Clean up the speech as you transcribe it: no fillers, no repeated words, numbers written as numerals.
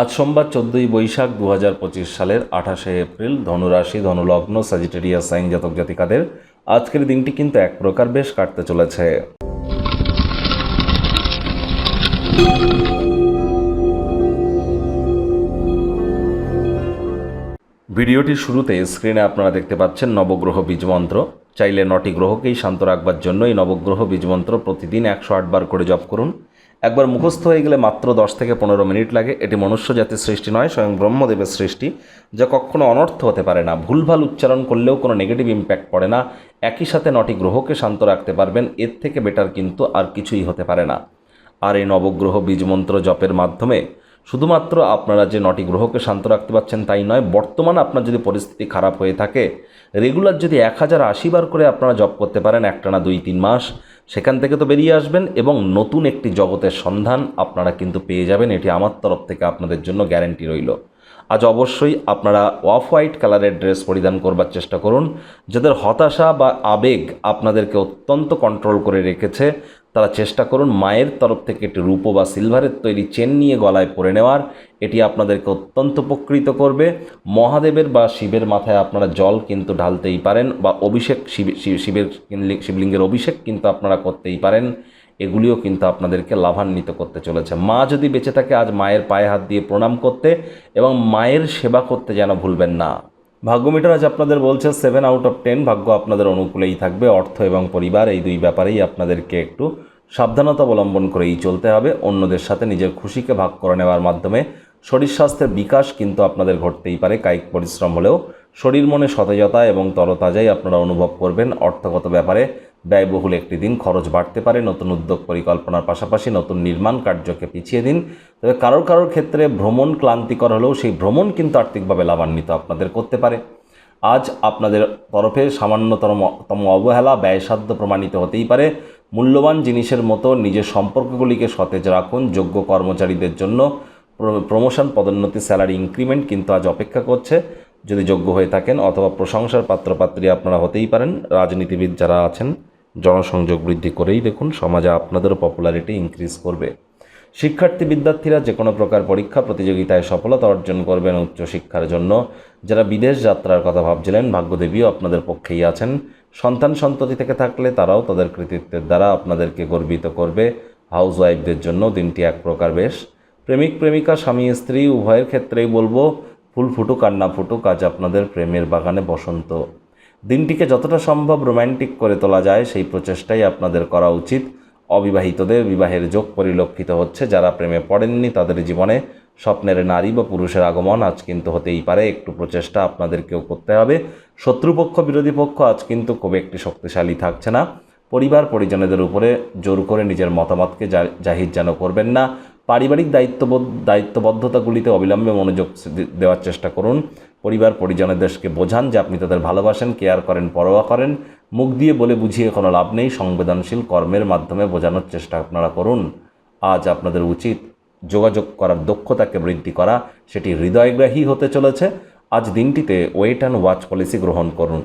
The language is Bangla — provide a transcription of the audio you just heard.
আজ সোমবার 14ই বৈশাখ 2025 সালের 28শে এপ্রিল। ধনুরাশি, ধনুলগ্ন, স্যাজিটেরিয়াস সাইন জাতক জাতিকাদের আজকের দিনটি কিন্তু এক প্রকার বেশ কাটতে চলেছে। ভিডিওটির শুরুতে স্ক্রিনে আপনারা দেখতে পাচ্ছেন নবগ্রহ বীজমন্ত্র। চাইলে 9টি গ্রহকেই শান্ত রাখবার জন্য এই নবগ্রহ বীজমন্ত্র প্রতিদিন 108 বার করে জপ করুন। একবার মুখস্থ হয়ে গেলে মাত্র 10 থেকে 15 মিনিট লাগে। এটি মনুষ্য জাতির সৃষ্টি নয়, স্বয়ং ব্রহ্মদেবের সৃষ্টি, যা কখনো অনর্থ হতে পারে না। ভুলভাল উচ্চারণ করলেও কোনো নেগেটিভ ইম্প্যাক্ট পড়ে না। একই সাথে 9টি গ্রহকে শান্ত রাখতে পারবেন, এর থেকে বেটার কিন্তু আর কিছুই হতে পারে না। আর এই নবগ্রহ বীজমন্ত্র জপের মাধ্যমে শুধুমাত্র আপনারা যে 9টি গ্রহকে শান্ত রাখতে পারছেন তাই নয়, বর্তমান আপনার যদি পরিস্থিতি খারাপ হয়ে থাকে, রেগুলার যদি 1080 বার করে আপনারা জপ করতে পারেন একটানা 2-3 মাস, সেখান থেকে তো বেরিয়ে আসবেন এবং নতুন একটি জগতের সন্ধান আপনারা কিন্তু পেয়ে যাবেন। এটি আমার তরফ থেকে আপনাদের জন্য গ্যারেন্টি রইল। আজ অবশ্যই আপনারা অফ হোয়াইট কালারের ড্রেস পরিধান করবার চেষ্টা করুন। যাদের হতাশা বা আবেগ আপনাদেরকে অত্যন্ত কন্ট্রোল করে রেখেছে, তারা চেষ্টা করুন মায়ের তরফ থেকে একটি রূপো বা সিলভারের তৈরি চেন নিয়ে গলায় পরে নেওয়ার। এটি আপনাদেরকে অত্যন্ত উপকৃত করবে। মহাদেবের বা শিবের মাথায় আপনারা জল কিন্তু ঢালতেই পারেন, বা অভিষেক শিবলিঙ্গের অভিষেক কিন্তু আপনারা করতেই পারেন। এগুলিও কিন্তু আপনাদেরকে লাভান্বিত করতে চলেছে। মা যদি বেঁচে থাকে, আজ মায়ের পায়ে হাত দিয়ে প্রণাম করতে এবং মায়ের সেবা করতে যেন ভুলবেন না। ভাগ্য মিটার আজ আপনাদের বলছে 7 আউট অফ 10। ভাগ্য আপনাদের অনুকূলেই থাকবে। অর্থ এবং পরিবার, এই দুই ব্যাপারেই আপনাদেরকে একটু সাবধানতা অবলম্বন করেই চলতে হবে। অন্যদের সাথে নিজের খুশিকে ভাগ করে নেওয়ার মাধ্যমে শরীর স্বাস্থ্যের বিকাশ কিন্তু আপনাদের ঘটতেই পারে। কায়িক পরিশ্রম হলেও শরীর মনে সতেজতা এবং তরতাজাই আপনারা অনুভব করবেন। অর্থগত ব্যাপারে ব্যয়বহুল একটি দিন, খরচ বাড়তে পারে। নতুন উদ্যোগ পরিকল্পনার পাশাপাশি নতুন নির্মাণ কার্যকে পিছিয়ে দিন। তবে কারোর ক্ষেত্রে ভ্রমণ ক্লান্তিকর হলেও সেই ভ্রমণ কিন্তু আর্থিকভাবে লাভান্বিত আপনাদের করতে পারে। আজ আপনাদের তরফে সামান্যতম অবহেলা ব্যয়সাধ্য প্রমাণিত হতেই পারে। মূল্যবান জিনিসের মতো নিজের সম্পর্কগুলিকে সতেজ রাখুন। যোগ্য কর্মচারীদের জন্য প্রমোশন, পদোন্নতি, স্যালারি ইনক্রিমেন্ট কিন্তু আজ অপেক্ষা করছে যদি যোগ্য হয়ে থাকেন, অথবা প্রশংসার পাত্রপাত্রী আপনারা হতেই পারেন। রাজনীতিবিদ যারা আছেন, জনসংযোগ বৃদ্ধি করেই দেখুন, সমাজে আপনাদেরও পপুলারিটি ইনক্রিজ করবে। বিদ্যার্থীরা যে কোনো প্রকার পরীক্ষা প্রতিযোগিতায় সফলতা অর্জন করবেন উচ্চশিক্ষার জন্য। যারা বিদেশ যাত্রার কথা ভাবছিলেন, ভাগ্যদেবীও আপনাদের পক্ষেই আছেন। সন্ততি থেকে থাকলে তারাও তাদের কৃতিত্বের দ্বারা আপনাদেরকে গর্বিত করবে। হাউস ওয়াইফদের জন্য দিনটি এক প্রকার বেশ। প্রেমিক প্রেমিকা, স্বামী স্ত্রী উভয়ের ক্ষেত্রেই বলবো, ফুল ফুটুক আর না ফুটুক, আজ আপনাদের প্রেমের বাগানে বসন্ত। দিনটিকে যতটা সম্ভব রোম্যান্টিক করে তোলা যায় সেই প্রচেষ্টাই আপনাদের করা উচিত। অবিবাহিতদের বিবাহের যোগ পরিলক্ষিত হচ্ছে। যারা প্রেমে পড়েননি তাদের জীবনে স্বপ্নের নারী বা পুরুষের আগমন আজ কিন্তু হতেই পারে। একটু প্রচেষ্টা আপনাদেরকেও করতে হবে। শত্রুপক্ষ, বিরোধী পক্ষ আজ কিন্তু খুব একটি শক্তিশালী থাকছে না। পরিবার পরিজনদের উপরে জোর করে নিজের মতামতকে জাহির যেন করবেন না। পারিবারিক দায়িত্ববদ্ধতাগুলিতে অবিলম্বে মনোযোগ দেওয়ার চেষ্টা করুন। পরিবার পরিজনদেরকে বোঝান যে আপনি তাদের ভালোবাসেন, কেয়ার করেন, পরোয়া করেন। মুখ দিয়ে বলে বুঝিয়ে কোনো লাভ নেই। সংবেদনশীল কর্মের মাধ্যমে বোঝানোর চেষ্টা আপনারা করুন। আজ আপনাদের উচিত যোগাযোগ করার দক্ষতাকে বৃদ্ধি করা, সেটি হৃদয়গ্রাহী হতে চলেছে। আজ দিনটিতে ওয়েট অ্যান্ড ওয়াচ পলিসি গ্রহণ করুন।